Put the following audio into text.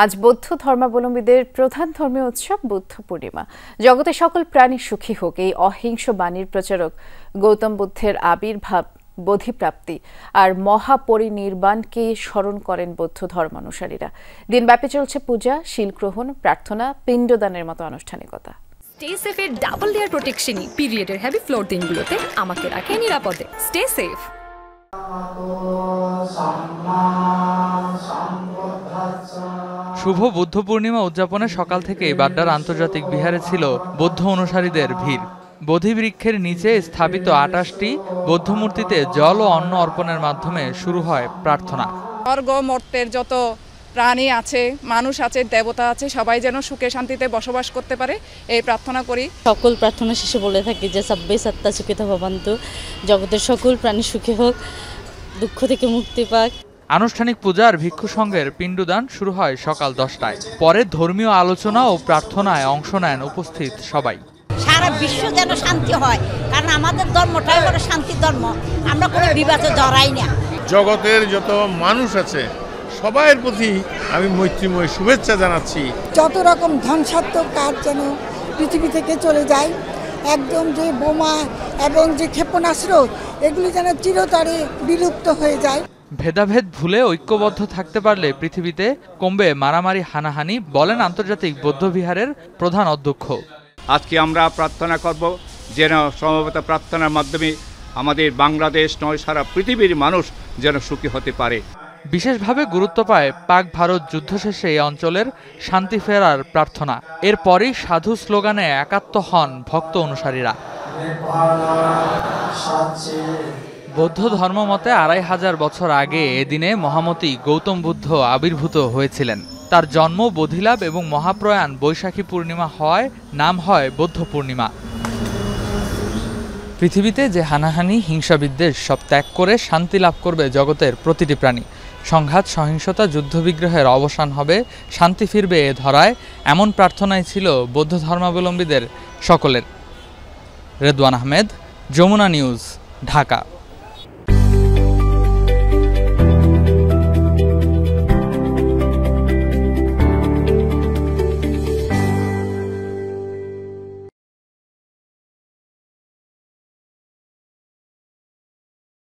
আজ বৌদ্ধ ধর্মাবলম্বীদের প্রধান ধর্মীয় উৎসব বুদ্ধ পূর্ণিমা। জগতের সকল প্রাণী সুখী হোক এই অহিংস বাণীর প্রচারক গৌতম বুদ্ধের আবির্ভাব, বোধিপ্রাপ্তি আর মহাপরিনির্বাণকে স্মরণ করেন বৌদ্ধ ধর্মানুসারীরা। দিনব্যাপী চলছে পূজা, শিলগ্রহণ, প্রার্থনা, পিণ্ডদানের মতো আনুষ্ঠানিকতা। স্টে সেফের ডাবল লেয়ার প্রোটেকশনই পিরিয়ডের হেভি ফ্লোর দিনগুলোতে আমাকে রাখে নিরাপদে। Stay safe. শুভ বুদ্ধ পূর্ণিমা উদযাপনে সকাল থেকেই বাড্ডার আন্তর্জাতিক বিহারে ছিল বৌদ্ধ অনুসারীদের ভিড়। বোধিবৃক্ষের নিচে স্থাপিত ২৮টি বৌদ্ধ মূর্তিতে জল ও অন্ন অর্পণের মাধ্যমে শুরু হয় প্রার্থনা। স্বর্গ মর্তের যত প্রাণী আছে, মানুষ আছে, দেবতা আছে, সবাই যেন সুখে শান্তিতে বসবাস করতে পারে এই প্রার্থনা করি। সকল প্রার্থনা শেষে বলে থাকি যে সব্বে সত্তা সুখিত ভবন্তু, জগতের সকল প্রাণী সুখী হোক, দুঃখ থেকে মুক্তি পাক। আনুষ্ঠানিক পূজা আর ভিক্ষু সংঘের পিণ্ডদান শুরু হয় সকাল 10টায়। পরে ধর্মীয় আলোচনা ও প্রার্থনায় অংশ নেন উপস্থিত সবাই। সারা বিশ্ব যেন শান্তি হয়, কারণ আমাদের ধর্মটাই হলো শান্তির ধর্ম। আমরা কোনো বিবাদে জড়াই না। জগতের যত মানুষ আছে সবার প্রতি আমি মৈত্রীময় শুভেচ্ছা জানাচ্ছি। যত রকম ধ্বংসাত্মক কাজ যেন পৃথিবী থেকে চলে যায়, একদম যে বোমা এবং যে ক্ষেপণাস্ত্র এগুলি যেন চিরতরে বিলুপ্ত হয়ে যায়। ভেদাভেদ ভুলে ঐক্যবদ্ধ থাকতে পারলে পৃথিবীতে কমবে মারামারি, হানাহানি, বলেন আন্তর্জাতিক বৌদ্ধবিহারের প্রধান অধ্যক্ষ। আজকে আমরা প্রার্থনা করব যেন সমবেত প্রার্থনার মাধ্যমে আমাদের বাংলাদেশ নয় সারা পৃথিবীর মানুষ যেন সুখী হতে পারে। বিশেষভাবে গুরুত্ব পায় পাক ভারত যুদ্ধ শেষে এই অঞ্চলের শান্তি ফেরার প্রার্থনা। এরপরই সাধু স্লোগানে একাত্ম হন ভক্ত অনুসারীরা। বৌদ্ধ ধর্মমতে ২৫০০ বছর আগে এদিনে মহামতি গৌতম বুদ্ধ আবির্ভূত হয়েছিলেন। তার জন্ম, বোধিলাভ এবং মহাপ্রয়াণ বৈশাখী পূর্ণিমা হওয়ায় নাম হয় বৌদ্ধ পূর্ণিমা। পৃথিবীতে যে হানাহানি, হিংসা, বিদ্বেষ সব ত্যাগ করে শান্তি লাভ করবে জগতের প্রতিটি প্রাণী। সংঘাত, সহিংসতা, যুদ্ধবিগ্রহের অবসান হবে, শান্তি ফিরবে এ ধরায়, এমন প্রার্থনাই ছিল বৌদ্ধ ধর্মাবলম্বীদের সকলের। রেদওয়ান আহমেদ, যমুনা নিউজ, ঢাকা।